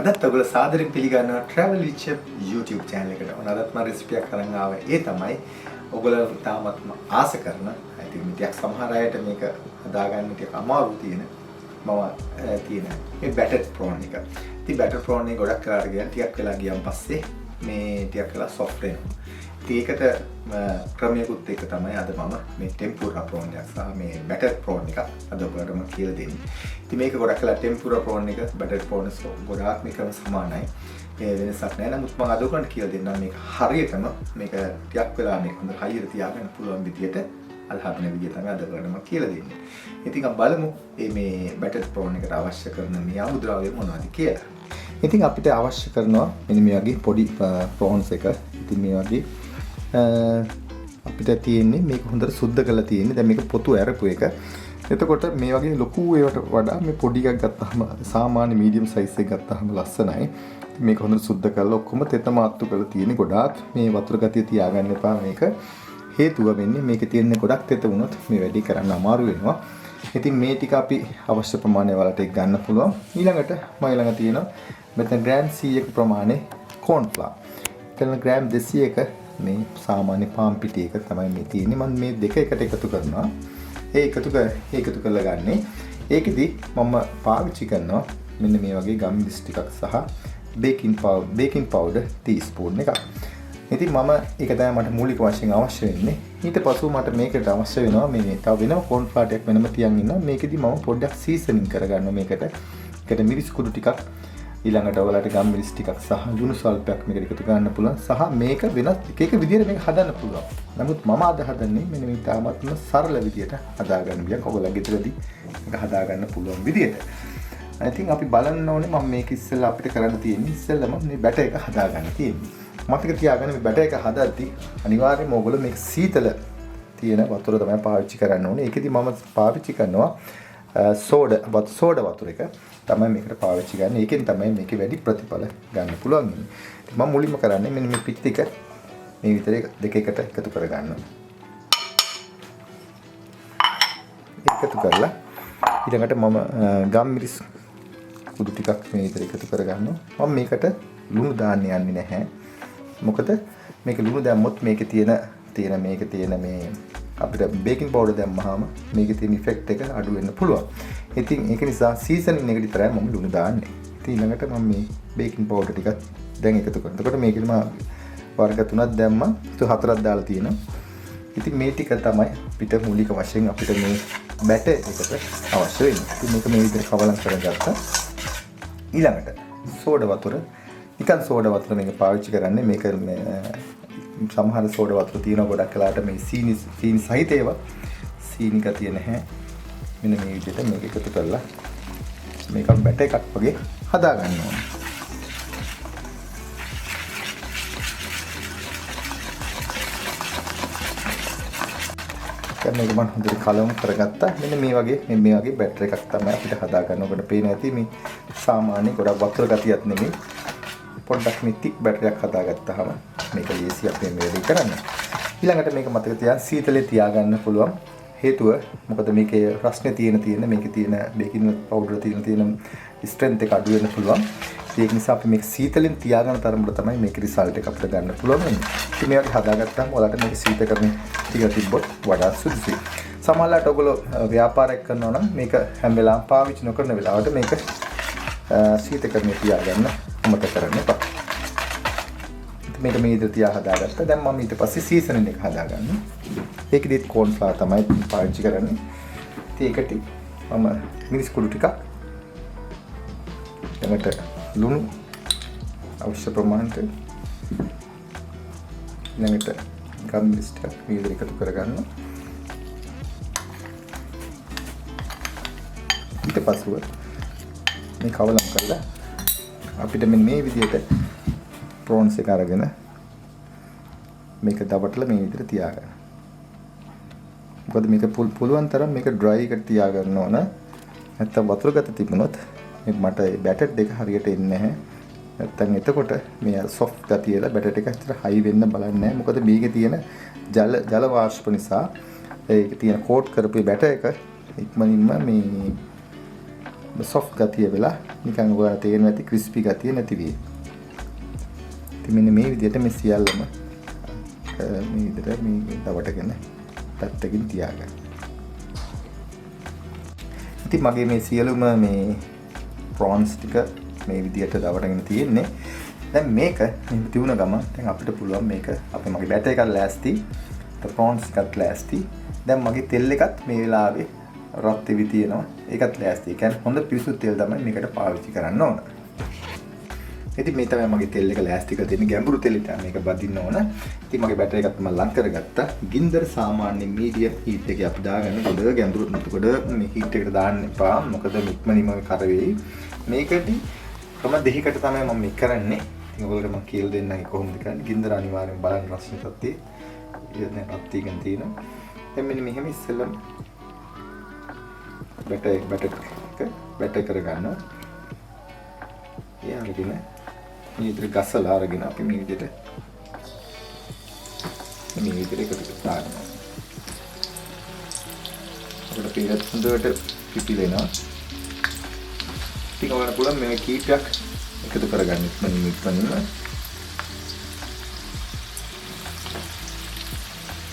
අදත් ඔයගොල්ලෝ සාදරයෙන් පිළිගන්නවා travel with chef YouTube channel එකට. අදත් මම රෙසිපි එකක් අරන් ආවා. ඒ තමයි ඔයගොල්ලෝ තාමත්ම ආස කරන. ඉතින් ටිකක් සමහර අයට මේක හදාගන්න ටිකක් අමාරු තියෙන තියෙන මේ battered prawn එක. ඉතින් battered prawn එක ගොඩක් කරලා ගියන් ටිකක් වෙලා ගියන් පස්සේ මේ ටිකක් වෙලා soft වෙනවා. ඒකට ක්‍රමයකුත් එක තමයි අද මම මේ ටෙම්පුරා prawn එකක් සහ මේ battered prawn එක අද ඔයගොල්ලන්ට මම කියලා දෙන්නේ. ඉතින් මේක ගොඩක් වෙලා ටෙම්පුරා prawn එක battered prawn ගොඩාක් මේකම සමානයි. ඒ වෙනසක් නැහැ. නමුත් මම අද ඔයගොල්ලන්ට කියලා දෙන්නම් මේක හරියටම මේක ටිකක් වෙලා මේක හොඳ හයියට තියාගන්න පුළුවන් විදියට අද හදන විදිය තමයි අද ඔයගොල්ලන්ට මම කියලා දෙන්නේ. ඉතින් අපි බලමු මේ battered prawn එකට අවශ්‍ය කරන මේ අමුද්‍රව්‍ය මොනවද කියලා. ඉතින් අපිට අවශ්‍ය කරනවා මෙන්න මේ වගේ පොඩි prawns එක. ඉතින් මේ වගේ අපිට තියෙන්නේ මේක හොඳට සුද්ධ කරලා තියෙන්නේ. දැන් මේක පොතු ඇරපු එක. එතකොට මේ වගේ ලොකු ඒවට වඩා මේ පොඩි එකක් ගත්තාම සාමාන්‍ය මීඩියම් සයිස් එකක් ගත්තාම ලස්සනයි. මේක හොඳට සුද්ධ කරලා ඔක්කොම තෙත මාත්තු කරලා තියෙන්නේ. ගොඩාක් මේ වතුර ගතිය තියාගන්න එපා මේක. හේතුව වෙන්නේ මේකේ තියෙන ගොඩක් තෙත වුණොත් මේ වැඩි කරන්න අමාරු වෙනවා. ඉතින් මේ ටික අපි අවශ්‍ය ප්‍රමාණය වලට ගන්න පුළුවන්. ඊළඟට මම ළඟ තියෙනවා මෙතන ග්‍රෑම් 100ක ප්‍රමාණය corn flour. එතන ග්‍රෑම් 200ක මේ සාමාන්‍ය පාන් පිටි එක තමයි මේ තියෙන්නේ. මම මේ දෙක එකට එකතු කරනවා. ඒ එකතු කරලා ගන්නේ. ඒකෙදි මම පාවිච්චි කරනවා මෙන්න මේ වගේ ගම්මිරිස් ටිකක් සහ බේකින් පවුඩර් ටීස්පූන් එකක්. ඉතින් මම ඒක තමයි මට මූලික වශයෙන් අවශ්‍ය වෙන්නේ. ඊට පස්ව මට මේකට අවශ්‍ය වෙනවා මේ තව වෙනම corn flour ටිකක් වෙනම තියන් ඉන්නවා. මේකෙදි මම පොඩ්ඩක් සීසනින් කරගන්නවා මේකට. ඒකට මිරිස් කුඩු ටිකක් ඊළඟට ඔයාලට ගම් මිරිස් ටිකක් සහ ලුණු සල්පයක් මේකට එකතු කරන්න පුළුවන්. සහ මේක වෙනත් එක විදිහට මේක හදන්න පුළුවන්. නමුත් මම අද හදන්නේ මෙන්න මේ තාමත්ම සරල විදිහට හදාගන්න විදියක්. ඔයගොල්ලන්ගේ ගෙදරදී මේක හදාගන්න පුළුවන් විදිහට. ඉතින් අපි බලන්න ඕනේ මම මේක ඉස්සෙල්ලා අපිට කරන්න තියෙන්නේ ඉස්සෙල්ලාම මේ බැටර් එක හදාගන්න තියෙන්නේ. මතක තියාගන්න මේ බැටර් එක හදද්දී අනිවාර්යයෙන්ම ඔයගොල්ලෝ මේක සීතල තියෙන වතුර තමයි පාවිච්චි කරන්න ඕනේ. ඒකෙදි මම පාවිච්චි කරනවා සෝඩා වතුර එක තමයි මේකට පාවිච්චි ගන්න. ඒකෙන් තමයි මේකේ වැඩි ප්‍රතිඵල ගන්න පුළුවන්. ඉතින් මම මුලින්ම කරන්නේ මෙන්න මේ පිට් ටික මේ විතරේ දෙක එකට එකතු කරගන්නවා. එකතු කරලා ඊළඟට මම ගම් මිරිස් කුඩු ටිකක් මේ විතර එකතු කරගන්නවා. මම මේකට ලුණු දාන්න යන්නේ නැහැ. මොකද මේක ලුණු දැම්මොත් මේකේ තියෙන මේ අපිට බේකින් පවුඩර් දැම්මහම මේකේ තියෙන ඉෆෙක්ට් එක අඩු වෙන්න පුළුවන්. ඉතින් ඒක නිසා සීසනින් එක විතරයි මම ලුණු දාන්නේ. ඉතින් ඊළඟට මම මේ බේකින් පවුඩර් ටිකත් දැන් එකතු කරනවා. එතකොට මේකේ මම වර්ග 3ක් දැම්මා. 4ක් දාලා තියෙනවා. ඉතින් මේ ටික තමයි අපිට මූලික වශයෙන් අපිට මේ බැටර් එකට අවශ්‍ය වෙන්නේ. ඉතින් මේක මේ විදිහට කවලම් කරගත්තා. ඊළඟට සෝඩා වතුර. නිකන් සෝඩා වතුර මේක පාවිච්චි කරන්නේ. මේක සමහර සෝඩා වතුර තියෙනවා ගොඩක් වෙලාවට මේ සීනි සහිත ඒවා සීනි ගතිය නැහැ. මෙන්න මේ විදිහට මේක එකතු කරලා මේක බැටර් එකක් වගේ හදා ගන්න ඕනේ. දැන් මේක මම හොඳට කලවම් කරගත්තා. මෙන්න මේ වගේ බැටර් එකක් තමයි අපිට හදා ගන්නකොට පේන ඇති මේ සාමාන්‍ය ගොඩක් වතුර ගතියක් නෙමෙයි. පොඩ්ඩක් මේ තික් බැටර් එකක් හදාගත්තාම මේක ලේසි අපේ මේ වැඩේ කරන්න. ඊළඟට මේක මතක තියාගන්න සීතලේ තියාගන්න පුළුවන්. හේතුව මොකද මේකේ රස්නේ තියෙන මේකේ තියෙන බේකින් පවුඩර් තියෙන ස්ට්‍රෙන්ත් එක අඩු වෙන්න පුළුවන්. ඒක නිසා අපි මේක සීතලෙන් තියාගන්න තරමට තමයි මේකේ රිසල්ට් එක අපිට ගන්න පුළුවන් වෙන්නේ. ඉතින් මේක හදාගත්තාම ඔයාලට මේක සීත කරන ටික තිබ්බොත් වඩා සුදුසුයි. සමහරවිට ඔයගොල්ලෝ ව්‍යාපාරයක් කරනවා නම් මේක හැම වෙලාවම පාවිච්චි නොකරන වෙලාවට මේක සීත කරන්නේ තියාගන්න අමතක කරන්න එපා. මේක මේ විදිහට තියා හදාගත්තා. දැන් මම ඊට පස්සේ සීසනින් එක හදාගන්නවා. ඒකෙදිත් corn flour තමයි පාවිච්චි කරන්නේ. ඉතින් ඒකට මම මිරිස් කුඩු ටිකක් ඊළඟට ලුණු අවශ්‍ය ප්‍රමාණයට ඊළඟට ගම් මිරිස් ටිකක් මේ විදිහට එකතු කරගන්නවා. ඊට පස්ව මේ කවලම් කරලා අපිට මෙන්න මේ විදිහට prawns එක අරගෙන මේක දවටලා මේ විදිහට තියාගන්න. මොකද මේක පුළුවන් තරම් මේක dry එකට තියාගන්න ඕන. නැත්නම් වතුර ගත තිබුණොත් මේ මට බැටර් දෙක හරියට එන්නේ නැහැ. නැත්නම් එතකොට මේ soft ගතියලා බැටර් එක ඇත්තට high වෙන්න බලන්නේ නැහැ. මොකද මේකේ තියෙන ජල වාෂ්ප නිසා ඒක තියෙන කෝට් කරපු බැටර් එක ඉක්මනින්ම මේ soft ගතිය වෙලා නිකන් ඔයාලට තේරෙනවා ඇති crispy ගතිය නැති වෙයි. ඉතින් මෙන්න මේ විදිහට මේ සියල්ලම මේ විදිහට මේ දවටගෙන පැත්තකින් තියාගන්න. ඉතින් මගේ මේ සියලුම මේ prawns ටික මේ විදිහට දවටගෙන තියෙන්නේ. දැන් මේක තියුණ ගම දැන් අපිට පුළුවන් මේක අපේ මගේ බැටර් එකක් ලෑස්ති. prawns එකත් ලෑස්ති. දැන් මගේ තෙල් එකත් මේ වෙලාවේ රත් වෙවි තියෙනවා. ඒකත් ලෑස්ති. ඒ කියන්නේ හොඳ පිරිසුදු තෙල් තමයි මේකට පාවිච්චි කරන්න ඕන. ඉතින් මේ තමයි මගේ තෙල් එක ලෑස්ති කරලා තියෙන ගැඹුරු තෙල් එක මේක බදින්න ඕන. ඉතින් මගේ බැටර් එකත් මම ලං කරගත්තා. ගින්දර සාමාන්‍ය මීඩියම් හීට් එකේ අපි දාගන්න ගොඩ ගැඹුරු නතුකොට මේ හීට් එකට දාන්න එපා. මොකද ඉක්මනින්ම කර වෙයි. මේකට ක්‍රම දෙකකට තමයි මම මේක කරන්නේ. ඉතින් ඔයගොල්ලෝ මම කියලා දෙන්නම් කොහොමද කරන්නේ. ගින්දර අනිවාර්යෙන් බලන්න රසන තත්ත්වය. ඉතින් අත් එකෙන් තියෙනවා. දැන් මෙන්න මෙහෙම ඉස්සෙල්ලා බැටර් කරගන්නවා. ඒ අරගෙන මේ විදිහට ගසලා අරගෙන අපි මේ විදිහට එකතු කරනවා. අපිට පීරත් හොඳට පිපිලෙනවා. ඉතින් ඔයාලට පුළුවන් මේ කීපයක් එකතු කරගන්න ඉක්මනින්ම.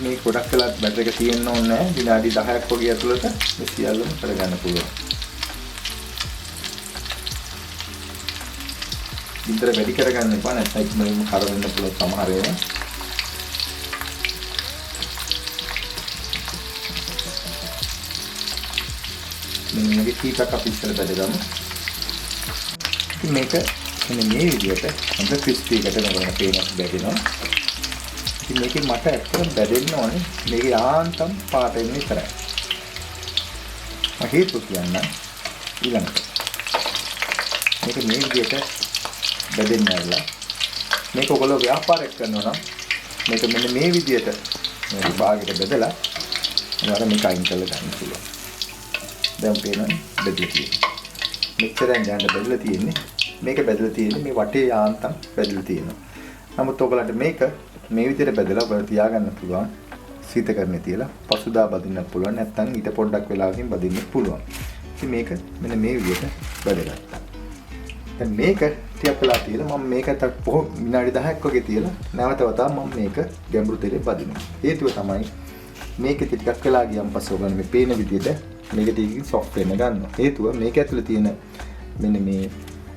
මේ ගොඩක් වෙලා බැටර් එක තියෙන්න ඕනේ නැහැ. විනාඩි 10ක් වගේ ඇතුළත මේ සියල්ලම කරගන්න පුළුවන්. විතර වැඩි කරගන්න එපා නැත්නම් ඉක්මනින්ම කර වෙන්න පුළුවන් සමහර ඒවා. මේකේ කීපයක් අපි ඉස්සර බෙදගමු. ඉතින් මේක මෙන්න මේ විදිහට හොඳ ක්‍රිස්පි එකට නගන පේනස් බැදෙනවා. ඉතින් මේකේ මට ඇත්තටම බැදෙන්න ඕනේ මේකේ යාන්තම් පාට වෙන විතරයි. මම හේතු කියන්න ඊළඟට මේක මේ විදිහට බෙදෙන්න ඇරලා මේක ඔයගොල්ලෝ ව්‍යාපාරයක් කරනවා නම් මේක මෙන්න මේ විදිහට මේ විභාගයට බෙදලා ඔයාලා මේක අයින් කරලා ගන්න පුළුවන්. දැන් පේනවනේ බෙදලා තියෙන්නේ. මෙච්චරෙන් දැන් බෙදලා තියෙන්නේ. මේක බෙදලා තියෙන්නේ මේ වටේ යාන්තම් බෙදලා තියෙනවා. නමුත් ඔයගලන්ට මේක මේ විදිහට බෙදලා ඔයාලා තියාගන්න පුළුවන්. සීතකරණේ තියලා පසුදා බදින්න පුළුවන්. නැත්නම් ඊට පොඩ්ඩක් වෙලාවකින් බදින්න පුළුවන්. ඉතින් මේක මෙන්න මේ විදිහට බෙදගත්තා. දැන් මේක ටිකක් වෙලා තියලා මම මේකට විනාඩි 10ක් වගේ තියලා නැවත වතාවක් මම මේක ගැඹුරු තෙලේ බදිනවා. හේතුව තමයි මේකෙත් ටිකක් වෙලා ගියන් පස්සේ ඔයගොල්ලෝ මේ පේන විදිහට මේක ටිකකින් සොෆ්ට් වෙන්න ගන්නවා. හේතුව මේක ඇතුලේ තියෙන මෙන්න මේ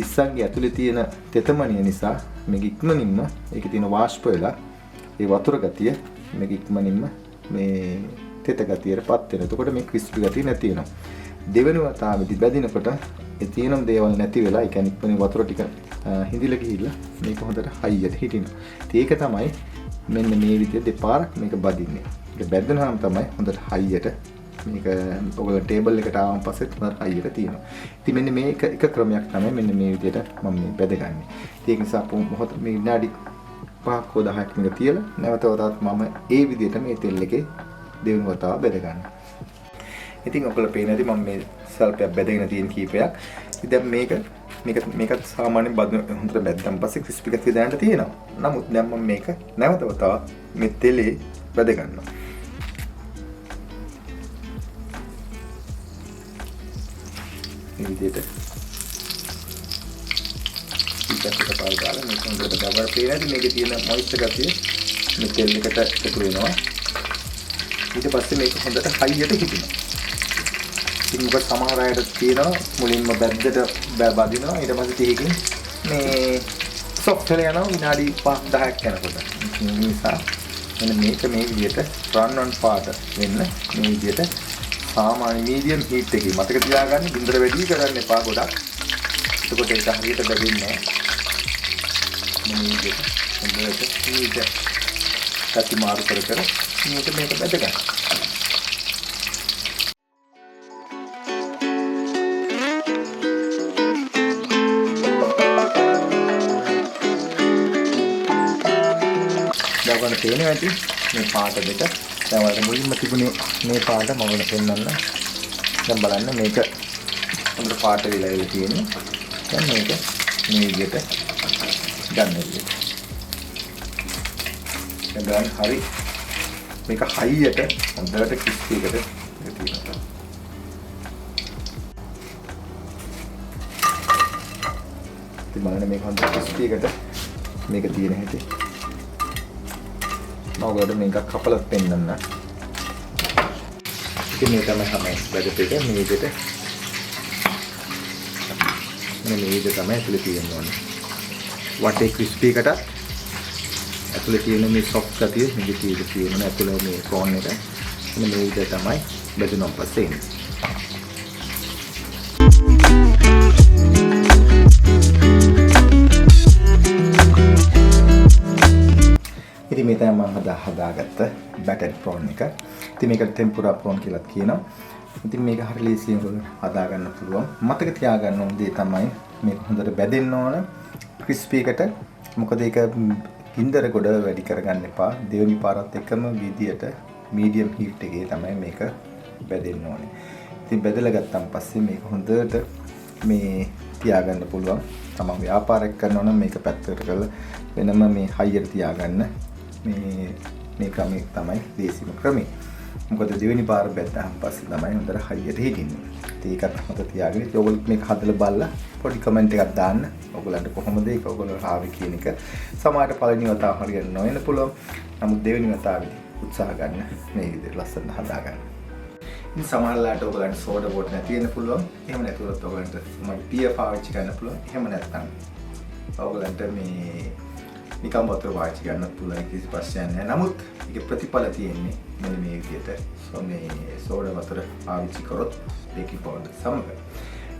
ඉස්සන්ගේ ඇතුලේ තියෙන තෙතමනිය නිසා මේක ඉක්මනින්ම ඒකේ තියෙන වාෂ්ප වෙලා ඒ වතුර ගතිය මේක ඉක්මනින්ම මේ තෙත ගතියටපත් වෙනවා. එතකොට මේ ක්‍රිස්පි ගතිය නැති වෙනවා. දෙවෙනි වතාවෙදි බැදිනකොට ඒ තියෙන දේවල් නැති වෙලා ඒ කියන්නේ ඉක්මනින් වතුර ටික හිඳිලා ගිහිල්ලා මේක හොඳට හයියට හිටිනවා. ඒක තමයි මෙන්න මේ විදිහට දෙපාරක් මේක බදින්නේ. ඒක බැද්දනහම තමයි හොඳට හයියට මේක ඔයගොල්ලෝ ටේබල් එකට ආවම පස්සේ හොඳට හයියට තියෙනවා. ඉතින් මෙන්න මේක එක ක්‍රමයක් තමයි මෙන්න මේ විදිහට මම මේ බැදගන්නේ. ඒක නිසා මොහොත මේ විනාඩි 5ක් හෝ 10ක් මේක තියලා නැවත වතාවක් මම ඒ විදිහට මේ තෙල් එකේ දෙවෙනි වතාව බැදගන්නවා. ඉතින් ඔයගොල්ලෝ පේන ඇති මම මේ සල්පයක් බැදගෙන තියෙන කීපයක්. ඉතින් දැන් මේකත් සාමාන්‍යයෙන් හොඳට බැද්දන් පස්සේ ක්‍රිස්පි ගතිය දැනට තියෙනවා. නමුත් දැන් මම මේක නැවත වතාවක් මේ තෙලේ බැද ගන්නවා. මේ විදිහට ඊටත් පාල් දාලා මේක හොඳට බබල් පේන ඇති මේකේ තියෙන මොයිස්චර් ගතිය මේ තෙල් එකට එකතු වෙනවා. ඊට පස්සේ මේක හොඳට හයියට හිටිනවා. ඉතින් මොකද සමහර අයට තියෙනවා මුලින්ම බැද්දට බදිනවා ඊට පස්සේ තේකින් මේ සොෆ්ට් වෙලා යනවා විනාඩි 5-10ක් යනකොට. ඒ නිසා මෙන්න මේක මේ විදිහට රන් ඔන් පාට වෙන්න මේ විදිහට සාමාන්‍ය මීඩියම් හීට් එකේ මතක තියාගන්න බින්දර වැඩි කරන්න එපා ගොඩක්. එතකොට ඒක හරියට බැදෙන්නේ නැහැ. මේ විදිහට හොඳට හීට කටි මාරු කර මේක බැද ගන්න. දැන් තේරෙන්නේ නැති මේ පාට දෙක දැන් වල මුලින්ම තිබුණේ මේ පාට මම වෙන පෙන්නන්න. දැන් බලන්න මේක හොඳට පාට වෙලා තියෙන්නේ. දැන් මේක මේ විදිහට ගන්න ඕනේ. දැන් හරි මේක හයියට හොඳට ක්‍රිස්පි එකට තියෙනවා. ඉතින් බලන්න මේක හොඳ ක්‍රිස්පි එකට මේක තියෙන හැටි. මම ඔයාලට මේක කපලා පෙන්නන්න. ඉතින් මේ තමයි බැදපු එක මේ විදිහට. මේ විදිහට තමයි ඇතුලේ තියෙන්න ඕනේ. වටේ ක්‍රිස්පි එකට ඇතුලේ තියෙන මේ සොෆ්ට් ගතිය මේකේ තියෙන ඇතුලේ මේ ප්‍රෝන් එක මේ විදිහට තමයි බෙදුනොත් පස්සේ එන්නේ. ඉතින් මේ තමයි මම හදාගත්ත බැටර් ප්‍රෝන් එක. ඉතින් මේකට ටෙම්පුරා ප්‍රෝන් කියලාත් කියනවා. ඉතින් මේක හරිය ලේසියෙන් හදා ගන්න පුළුවන්. මතක තියාගන්න ඕන දේ තමයි මේක හොඳට බැදෙන්න ඕන ක්‍රිස්පි එකට. මොකද ඒක ගින්දර ගොඩ වැඩි කරගන්න එපා. දෙවෙනි පාරත් එකම විදියට මීඩියම් හීට් එකේ තමයි මේක බැදෙන්න ඕනේ. ඉතින් බැදලා ගත්තාන් පස්සේ මේක හොඳට මේ තියාගන්න පුළුවන්. තමන් ව්‍යාපාරයක් කරනවා නම් මේක පැත්තකට කරලා වෙනම මේ හයියට තියාගන්න මේ ක්‍රමය තමයි දේශිම ක්‍රමය. මොකද දෙවෙනි පාර බැද්දාන් පස්සේ තමයි හොඳට හයියට හිටින්නේ. ඒකත් මත තියාගෙන ඔයගොල්ලෝ මේක හදලා බලලා පොඩි කමෙන්ට් එකක් දාන්න. ඔයගොල්ලන්ට කොහොමද ඒක ඔයගොල්ලෝ ආවේ කියන එක. සමහරට පළවෙනි වතාව හරියට නොවෙන්න පුළුවන්. නමුත් දෙවෙනි වතාවේදී උත්සාහ ගන්න මේ විදිහට ලස්සනට හදාගන්න. ඉතින් සමහරලාට ඔයගොල්ලන්ට සෝඩා බෝට් නැති වෙන්න පුළුවන්. එහෙම නැතුවත් ඔයගොල්ලන්ට මඩ පිය පාවිච්චි කරන්න පුළුවන්. එහෙම නැත්නම් ඔයගොල්ලන්ට මේ නිකම් වතුර පාවිච්චි කරන්නත් පුළුවන් කිසි ප්‍රශ්නයක් නැහැ. නමුත් ඒකේ ප්‍රතිඵල තියෙන්නේ මෙන්න මේ විදිහට. මේ සෝඩා වතුර පාවිච්චි කරොත් බේකින් පවුඩර් සමග.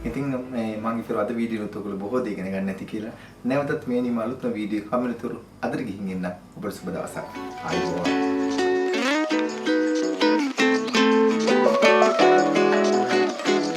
ඉතින් මේ මම හිතුවා අද වීඩියෝ එකත් ඔයගොල්ලෝ බොහෝ දේ ඉගෙන ගන්න නැති කියලා. නැවතත් මේ නිම අලුත්ම වීඩියෝ කමිනතුරු අදට ගිහින් එන්න. ඔබට සුබ දවසක්. ආයුබෝවන්.